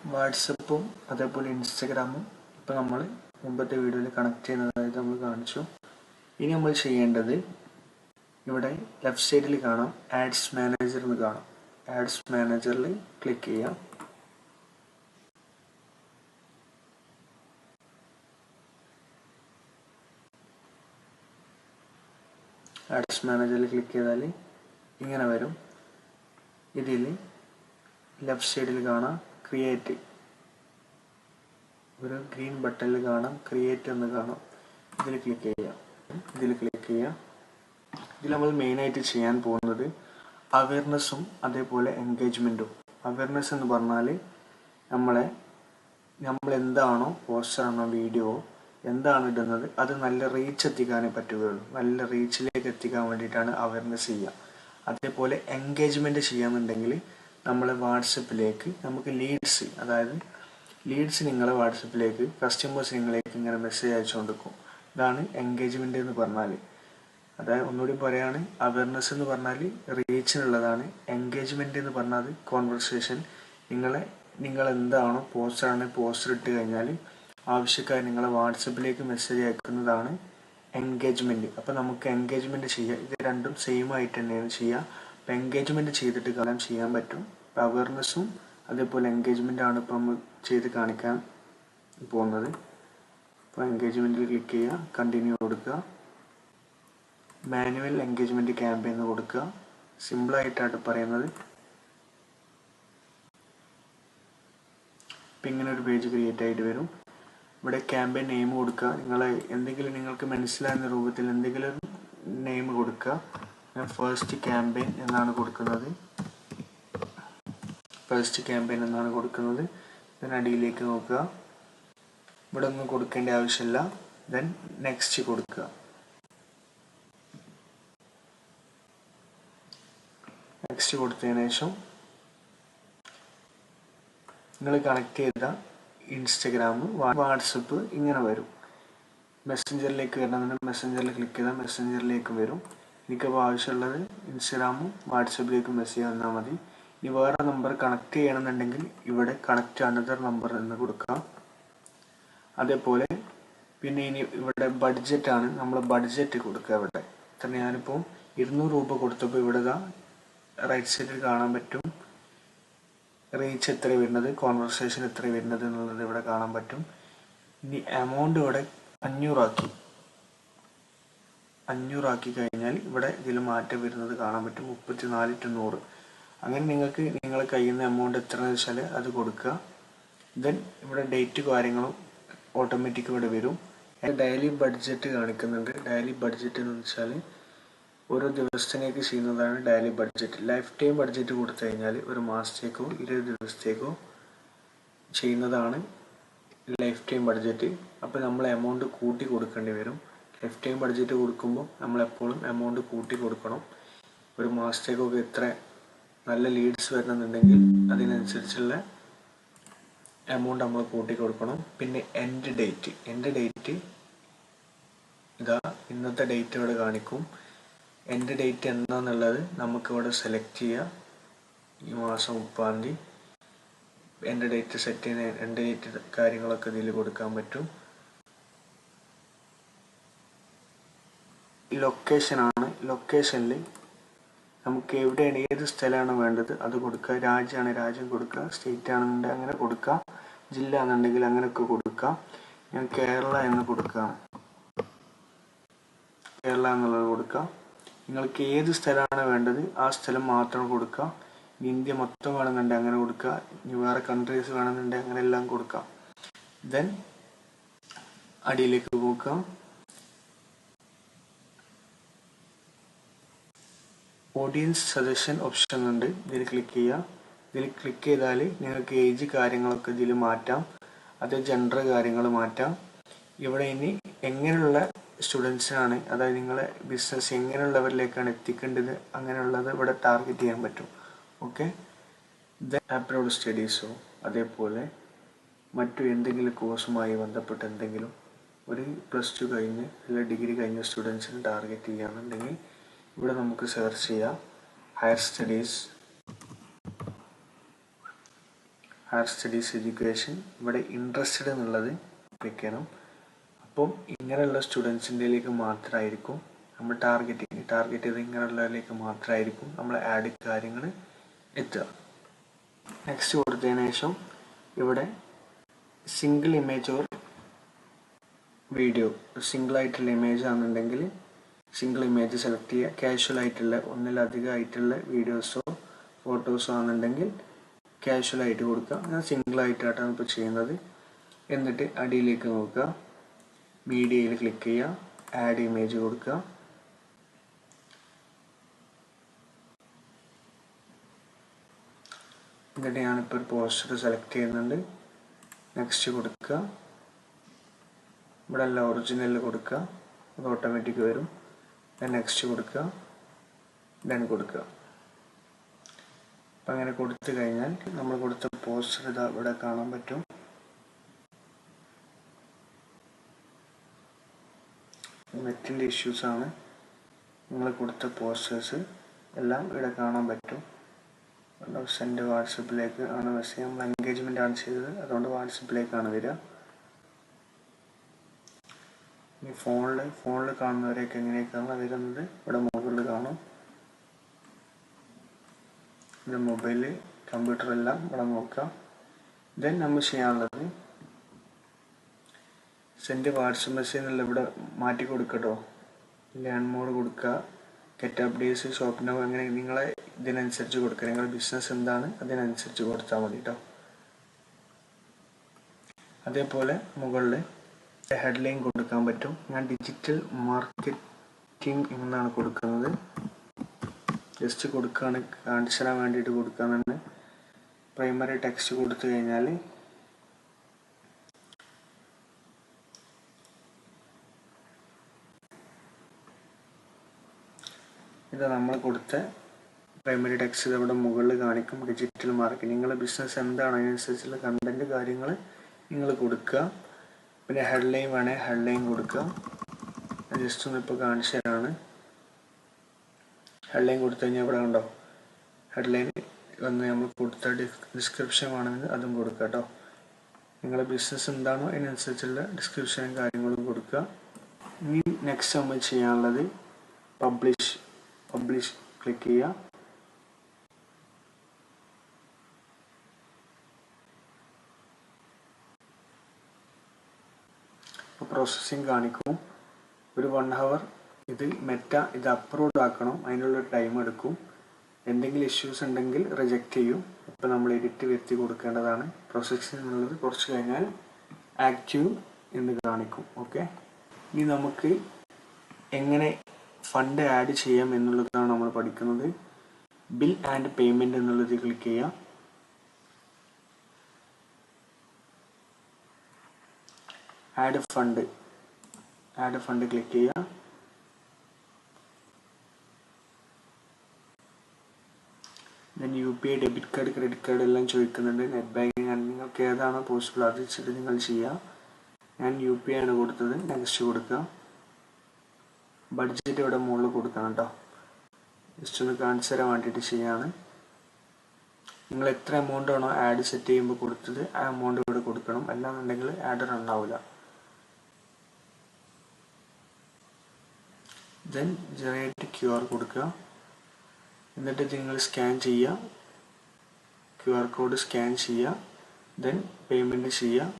വാട്സപ്പും അതേപോലെ ഇൻസ്റ്റഗ്രാമും ഇപ്പോൾ നമ്മൾ മുമ്പത്തെ വീഡിയോയിൽ കണക്ട് ചെയ്യുന്നതായിട്ട് നമ്മൾ കാണിച്ചു. ഇനി നമ്മൾ ചെയ്യേണ്ടത് ഇവിടെ ലെഫ്റ്റ് സൈഡിൽ കാണാം ആഡ്സ് മാനേജർ എന്ന് കാണാം. ആഡ്സ് മാനേജറിൽ ക്ലിക്ക് ചെയ്യാം. ആഡ്സ് മാനേജറിൽ ക്ലിക്ക് ചെയ്താൽ ഇങ്ങനെ വരും. ഇതിൽ ലെഫ്റ്റ് സൈഡിൽ കാണാം ക്രിയേറ്റ്, ഒരു ഗ്രീൻ ബട്ടണിൽ കാണാം ക്രിയേറ്റ് എന്ന് കാണാം. ഇതിൽ ക്ലിക്ക് ചെയ്യാം. ഇതിൽ നമ്മൾ മെയിനായിട്ട് ചെയ്യാൻ പോകുന്നത് അവയർനെസ്സും അതേപോലെ എൻഗേജ്മെൻറ്റും. അവയർനെസ് എന്ന് പറഞ്ഞാൽ നമ്മൾ എന്താണോ പോസ്റ്ററാണോ വീഡിയോ എന്താണ് ഇടുന്നത് അത് നല്ല റീച്ച് എത്തിക്കാനേ പറ്റുകയുള്ളൂ. നല്ല റീച്ചിലേക്ക് എത്തിക്കാൻ വേണ്ടിയിട്ടാണ് അവയർനെസ് ചെയ്യുക. അതേപോലെ എൻഗേജ്മെൻറ്റ് ചെയ്യാന്നുണ്ടെങ്കിൽ നമ്മളെ വാട്സപ്പിലേക്ക് നമുക്ക് ലീഡ്സ്, അതായത് ലീഡ്സ് നിങ്ങളെ വാട്സപ്പിലേക്ക് കസ്റ്റമേഴ്സ് നിങ്ങളിലേക്ക് ഇങ്ങനെ മെസ്സേജ് അയച്ചുകൊണ്ടിരിക്കും. ഇതാണ് എൻഗേജ്മെൻറ്റ് എന്ന് പറഞ്ഞാൽ. അതായത് ഒന്നുകൂടി പറയുകയാണ്, അവയർനെസ് എന്ന് പറഞ്ഞാൽ റീച്ചിനുള്ളതാണ്. എൻഗേജ്മെൻറ്റ് എന്ന് പറഞ്ഞാൽ കോൺവെർസേഷൻ. നിങ്ങൾ എന്താണോ പോസ്റ്റർ ഇട്ട് കഴിഞ്ഞാൽ ആവശ്യക്കാർ നിങ്ങളെ വാട്സപ്പിലേക്ക് മെസ്സേജ് അയക്കുന്നതാണ് എൻഗേജ്മെൻറ്റ്. അപ്പോൾ നമുക്ക് എൻഗേജ്മെൻറ്റ് ചെയ്യാം. ഇത് രണ്ടും സെയിം ആയിട്ട് തന്നെയാണ് ചെയ്യുക. അപ്പോൾ എൻഗേജ്മെൻറ്റ് ചെയ്തിട്ട് കാലം ചെയ്യാൻ പറ്റും. ഇപ്പോൾ അവയർനെസ്സും അതേപോലെ എൻഗേജ്മെൻ്റ് ആണ് ഇപ്പോൾ നമ്മൾ ചെയ്ത് കാണിക്കാൻ പോകുന്നത്. അപ്പോൾ എൻഗേജ്മെൻറ്റിൽ ക്ലിക്ക് ചെയ്യുക, കണ്ടിന്യൂ കൊടുക്കുക, മാനുവൽ എൻഗേജ്മെൻറ്റ് ക്യാമ്പയിൻ എന്ന് കൊടുക്കുക. സിമ്പിളായിട്ടാണ് പറയുന്നത്. ഇപ്പം ഇങ്ങനെ ഒരു പേജ് ക്രിയേറ്റ് ആയിട്ട് വരും. ഇവിടെ ക്യാമ്പയിൻ നെയിം കൊടുക്കുക. നിങ്ങൾക്ക് മനസ്സിലാകുന്ന രൂപത്തിൽ എന്തെങ്കിലും നെയിം കൊടുക്കുക. ഞാൻ ഫസ്റ്റ് ക്യാമ്പയിൻ എന്നാണ് കൊടുക്കുന്നത്. ഇതിനടിയിലേക്ക് നോക്കുക. ഇവിടെ ഒന്നും കൊടുക്കേണ്ട ആവശ്യമില്ല. ദെൻ നെക്സ്റ്റ് കൊടുക്കുക. നെക്സ്റ്റ് കൊടുത്തതിന് ശേഷം നിങ്ങൾ കണക്ട് ചെയ്ത ഇൻസ്റ്റഗ്രാം, വാട്സപ്പ് ഇങ്ങനെ വരും. മെസ്സഞ്ചറിലേക്ക് വരണമെന്നുണ്ടെങ്കിൽ മെസ്സഞ്ചറിൽ ക്ലിക്ക് ചെയ്താൽ മെസ്സഞ്ചറിലേക്ക് വരും. എനിക്കപ്പോൾ ആവശ്യമുള്ളത് ഇൻസ്റ്റഗ്രാമും വാട്സപ്പിലേക്ക് മെസ്സേജ് തന്നാൽ മതി. ഇനി വേറെ നമ്പർ കണക്ട് ചെയ്യണമെന്നുണ്ടെങ്കിൽ ഇവിടെ കണക്ട് അനദർ നമ്പർ എന്ന് കൊടുക്കാം. അതേപോലെ പിന്നെ ഇനി ഇവിടെ ബഡ്ജറ്റാണ്, നമ്മൾ ബഡ്ജറ്റ് കൊടുക്കുക. ഇവിടെ ഇത്ര ഞാനിപ്പോൾ 200 രൂപ കൊടുത്തപ്പോൾ ഇവിടെ റൈറ്റ് സൈഡിൽ കാണാൻ പറ്റും റീച്ച് എത്ര വരുന്നത്, കോൺവെർസേഷൻ എത്ര വരുന്നത് എന്നുള്ളത് ഇവിടെ കാണാൻ പറ്റും. ഇനി എമൗണ്ട് ഇവിടെ 500 ആക്കി കഴിഞ്ഞാൽ ഇവിടെ ഇതിൽ മാറ്റം വരുന്നത് കാണാൻ പറ്റും. 34 to 100. അങ്ങനെ നിങ്ങൾക്ക് നിങ്ങളെ കയ്യിൽ നിന്ന് എമൗണ്ട് എത്രയെന്ന് വെച്ചാൽ അത് കൊടുക്കുക. ദെൻ ഇവിടെ ഡേറ്റ് കാര്യങ്ങളും ഓട്ടോമാറ്റിക് ഇവിടെ വരും. ഡെയിലി ബഡ്ജറ്റ് കാണിക്കുന്നുണ്ട്. ഡെയിലി ബഡ്ജറ്റ് എന്ന് വെച്ചാൽ ഓരോ ദിവസത്തിലേക്ക് ചെയ്യുന്നതാണ് daily budget. Life time budget കൊടുത്തു കഴിഞ്ഞാൽ ഒരു മാസത്തേക്കോ 20 ദിവസത്തേക്കോ ചെയ്യുന്നതാണ് ലൈഫ് ടൈം ബഡ്ജറ്റ്. അപ്പോൾ നമ്മൾ എമൗണ്ട് കൂട്ടി കൊടുക്കേണ്ടി വരും. ലൈഫ് ടൈം ബഡ്ജറ്റ് കൊടുക്കുമ്പോൾ നമ്മളെപ്പോഴും എമൗണ്ട് കൂട്ടി കൊടുക്കണം. ഒരു മാസത്തേക്കൊക്കെ എത്ര നല്ല ലീഡ്സ് വരണമെന്നുണ്ടെങ്കിൽ അതിനനുസരിച്ചുള്ള എമൗണ്ട് നമ്മൾ കൂട്ടി കൊടുക്കണം. പിന്നെ എൻഡ് ഡേറ്റ് ഇതാ ഇന്നത്തെ ഡേറ്റ് ഇവിടെ കാണിക്കും. എൻഡ് ഡേറ്റ് എന്താണെന്നുള്ളത് നമുക്കിവിടെ സെലക്ട് ചെയ്യാം. ഈ മാസം 30 എൻഡ് ഡേറ്റ് സെറ്റ് ചെയ്യുന്ന എൻഡ് ഡേറ്റ് കാര്യങ്ങളൊക്കെ ഇതിൽ കൊടുക്കാൻ പറ്റും. ലൊക്കേഷനാണ്. ലൊക്കേഷനിൽ നമുക്ക് എവിടെയാണ് ഏത് സ്ഥലമാണ് വേണ്ടത് അത് കൊടുക്കുക. രാജ്യമാണ് രാജ്യം കൊടുക്കുക. സ്റ്റേറ്റ് ആണെന്നുണ്ടെങ്കിൽ അങ്ങനെ കൊടുക്കുക. ജില്ല എന്നുണ്ടെങ്കിൽ അങ്ങനെയൊക്കെ കൊടുക്കുക. ഞാൻ കേരള എന്ന് കൊടുക്കുകയാണ്. കേരള എന്നുള്ളത് കൊടുക്കുക. നിങ്ങൾക്ക് ഏത് സ്ഥലമാണ് വേണ്ടത് ആ സ്ഥലം മാത്രം കൊടുക്കുക. ഇന്ത്യ മൊത്തം വേണമെന്നുണ്ടെങ്കിൽ അങ്ങനെ കൊടുക്കുക. ഇനി വേറെ കൺട്രീസ് വേണമെന്നുണ്ടെങ്കിൽ അങ്ങനെ എല്ലാം കൊടുക്കാം. ദെൻ അടിയിലേക്ക് പോക്കുക. ഓഡിയൻസ് സജഷൻ ഓപ്ഷൻ ഉണ്ട്. ഇതിൽ ക്ലിക്ക് ചെയ്യുക. ഇതിൽ ക്ലിക്ക് ചെയ്താൽ നിങ്ങൾക്ക് ഏജ് കാര്യങ്ങളൊക്കെ ഇതിൽ മാറ്റാം. അത് ജെൻഡർ കാര്യങ്ങൾ മാറ്റാം. ഇവിടെ ഇനി എങ്ങനെയുള്ള സ്റ്റുഡൻസിനാണ്, അതായത് നിങ്ങളെ ബിസിനസ് എങ്ങനെയുള്ളവരിലേക്കാണ് എത്തിക്കേണ്ടത് അങ്ങനെയുള്ളത് ഇവിടെ ടാർഗറ്റ് ചെയ്യാൻ പറ്റും. ഓക്കെ. അബ്രോഡ് സ്റ്റഡീസോ അതേപോലെ മറ്റു എന്തെങ്കിലും കോഴ്സുമായി ബന്ധപ്പെട്ട് എന്തെങ്കിലും ഒരു +2 കഴിഞ്ഞ് അല്ലെങ്കിൽ ഡിഗ്രി കഴിഞ്ഞ സ്റ്റുഡൻസിന് ടാർഗറ്റ് ചെയ്യുകയാണെന്നുണ്ടെങ്കിൽ ഇവിടെ നമുക്ക് സെർച്ച് ചെയ്യാം ഹയർ ഹയർ സ്റ്റഡീസ് എഡ്യൂക്കേഷൻ, ഇവിടെ ഇൻട്രസ്റ്റഡ് എന്നുള്ളത് ക്ലിക്ക് ചെയ്യണം. അപ്പം ഇങ്ങനെയുള്ള സ്റ്റുഡൻസിൻ്റെയിലേക്ക് മാത്രമായിരിക്കും നമ്മൾ ടാർഗറ്റ് ചെയ്ത് ഇങ്ങനെയുള്ളതിലേക്ക് മാത്രമായിരിക്കും നമ്മൾ ആഡ് കാര്യങ്ങൾ എത്തുക. നെക്സ്റ്റ് കൊടുത്തതിന് ശേഷം ഇവിടെ സിംഗിൾ ഇമേജ് ഓർ വീഡിയോ, സിംഗിളായിട്ടുള്ള ഇമേജ് ആണെന്നുണ്ടെങ്കിൽ സിംഗിൾ ഇമേജ് സെലക്ട് ചെയ്യുക. കാഷ്വൽ ആയിട്ടുള്ള ഒന്നിലധികം ആയിട്ടുള്ള വീഡിയോസോ ഫോട്ടോസോ ആണെന്നുണ്ടെങ്കിൽ കാഷ്വൽ ആയിട്ട് കൊടുക്കുക. ഞാൻ സിംഗിളായിട്ടാണ് ഇപ്പോൾ ചെയ്യുന്നത്. എന്നിട്ട് അടിയിലേക്ക് നോക്കുക, മീഡിയയിൽ ക്ലിക്ക് ചെയ്യുക, ആഡ് ഇമേജ് കൊടുക്കുക. എന്നിട്ട് ഞാനിപ്പോൾ ഒരു പോസ്റ്റർ സെലക്ട് ചെയ്യുന്നുണ്ട്. നെക്സ്റ്റ് കൊടുക്കുക. ഇവിടെ എല്ലാം ഒറിജിനൽ കൊടുക്കുക, അത് ഓട്ടോമാറ്റിക് വരും. നെക്സ്റ്റ് കൊടുക്കുക, ഡൺ കൊടുക്കുക. അപ്പം അങ്ങനെ കൊടുത്തു കഴിഞ്ഞാൽ നമ്മൾ കൊടുത്ത പോസ്റ്റർ ഇതാ ഇവിടെ കാണാൻ പറ്റും. നെറ്റിൻ്റെ ഇഷ്യൂസാണ്. നിങ്ങൾ കൊടുത്ത പോസ്റ്റേഴ്സ് എല്ലാം ഇവിടെ കാണാൻ പറ്റും. സെൻഡ് വാട്സപ്പിലേക്ക് ആണ് മെസ്സേജ്. നമ്മൾ എൻഗേജ്മെൻ്റ് ആണ് ചെയ്തത്, അതുകൊണ്ട് വാട്സപ്പിലേക്കാണ് വരിക. ഈ ഫോണിൽ കാണുന്നവരെയൊക്കെ എങ്ങനെയൊക്കെയാണ് വരുന്നത് ഇവിടെ മുകളിൽ കാണും. ഇത് മൊബൈൽ കമ്പ്യൂട്ടറെല്ലാം ഇവിടെ നോക്കാം. ദെൻ നമ്മൾ ചെയ്യാനുള്ളത് സെൻഡ് വാട്സപ്പ് മെസ്സേജ് എന്നുള്ള ഇവിടെ മാറ്റി കൊടുക്കട്ടോ. ലേൺ മോഡ് കൊടുക്കുക, ഗെറ്റ് അപ്ഡേറ്റ്സ്, ഷോപ്പ് നൗ, അങ്ങനെ നിങ്ങളെ ഇതിനനുസരിച്ച് കൊടുക്കുക. നിങ്ങളുടെ ബിസിനസ് എന്താണ് അതിനനുസരിച്ച് കൊടുത്താൽ മതി കേട്ടോ. അതേപോലെ മുകളിൽ ഹെഡ്ലൈൻ കൊടുക്കാൻ പറ്റും. ഞാൻ ഡിജിറ്റൽ മാർക്കറ്റിംഗ് എന്നാണ് കൊടുക്കുന്നത്. ജസ്റ്റ് കൊടുക്കുകയാണ്, കാണിച്ചു തരാൻ വേണ്ടിയിട്ട് കൊടുക്കാമെന്ന്. പ്രൈമറി ടെക്സ്റ്റ് കൊടുത്തു കഴിഞ്ഞാൽ ഇത് നമ്മൾ കൊടുത്ത പ്രൈമറി ടെക്സ്റ്റ് ഇവിടെ മുകളിൽ കാണിക്കും. ഡിജിറ്റൽ മാർക്കറ്റിംഗ്, നിങ്ങളുടെ ബിസിനസ് എന്താണ് അതിനനുസരിച്ചുള്ള കണ്ടന്റ് കാര്യങ്ങൾ നിങ്ങൾ കൊടുക്കുക. പിന്നെ ഹെഡ്ലൈൻ വേണേൽ ഹെഡ്ലൈൻ കൊടുക്കുക. ജസ്റ്റ് ഒന്ന് ഇപ്പോൾ കാണിച്ചു തരാണ്. ഹെഡ്ലൈൻ കൊടുത്തു കഴിഞ്ഞാൽ ഇവിടെ ഉണ്ടോ ഹെഡ്ലൈൻ വന്ന് നമ്മൾ കൊടുത്ത ഡിസ്ക്രിപ്ഷൻ ആണെങ്കിൽ അതും കൊടുക്കുക കേട്ടോ. നിങ്ങളുടെ ബിസിനസ് എന്താണോ അതിനനുസരിച്ചുള്ള ഡിസ്ക്രിപ്ഷനും കാര്യങ്ങളും കൊടുക്കുക. ഇനി നെക്സ്റ്റ് നമ്മൾ ചെയ്യാനുള്ളത് പബ്ലിഷ് ക്ലിക്ക് ചെയ്യുക. പ്രോസസ്സിങ് കാണിക്കും. ഒരു 1 hour ഇത് ഇത് അപ്രൂവ് ആക്കണം, അതിനുള്ള ടൈം എടുക്കും. എന്തെങ്കിലും ഇഷ്യൂസ് ഉണ്ടെങ്കിൽ റിജക്റ്റ് ചെയ്യും. ഇപ്പോൾ നമ്മൾ എഡിറ്റ് വരുത്തി കൊടുക്കേണ്ടതാണ്. പ്രോസസ്സിംഗ് എന്നുള്ളത് കുറച്ച് കഴിഞ്ഞാൽ ആക്റ്റീവ് എന്ന് കാണിക്കും. ഓക്കെ, ഇനി നമുക്ക് എങ്ങനെ ഫണ്ട് ആഡ് ചെയ്യാം എന്നുള്ളതാണ് നമ്മൾ പഠിക്കുന്നത്. ബിൽ ആൻഡ് പേയ്മെൻറ്റ് എന്നുള്ളത് ക്ലിക്ക് ചെയ്യാം. ആഡ് ഫണ്ട് ക്ലിക്ക് ചെയ്യുക. Then UPI, debit card, credit card എല്ലാം ചോദിക്കുന്നുണ്ട്. നെറ്റ് ബാങ്കിങ് നിങ്ങൾക്ക് ഏതാണോ പോസിബിൾ അത് വെച്ചിട്ട് നിങ്ങൾ ചെയ്യുക. ഞാൻ UPI ആണ് കൊടുത്തത്. നെക്സ്റ്റ് കൊടുക്കുക. ബഡ്ജറ്റ് ഇവിടെ മുകളിൽ കൊടുക്കണം കേട്ടോ. ജസ്റ്റ് ഒന്ന് കാണിച്ചു തരാൻ വേണ്ടിയിട്ട് ചെയ്യാണ്. നിങ്ങൾ എത്ര എമൗണ്ട് ആണോ ആഡ് സെറ്റ് ചെയ്യുമ്പോൾ കൊടുത്തത് ആ എമൗണ്ട് ഇവിടെ കൊടുക്കണം. അല്ലാന്നുണ്ടെങ്കിൽ ആഡ് റൺ ആവില്ല. ദെൻ ജനറേറ്റ് QR കൊടുക്കുക. എന്നിട്ട് നിങ്ങൾ സ്കാൻ ചെയ്യുക, QR കോഡ് സ്കാൻ ചെയ്യുക. ദെൻ പേയ്മെൻറ്റ് ചെയ്യുക.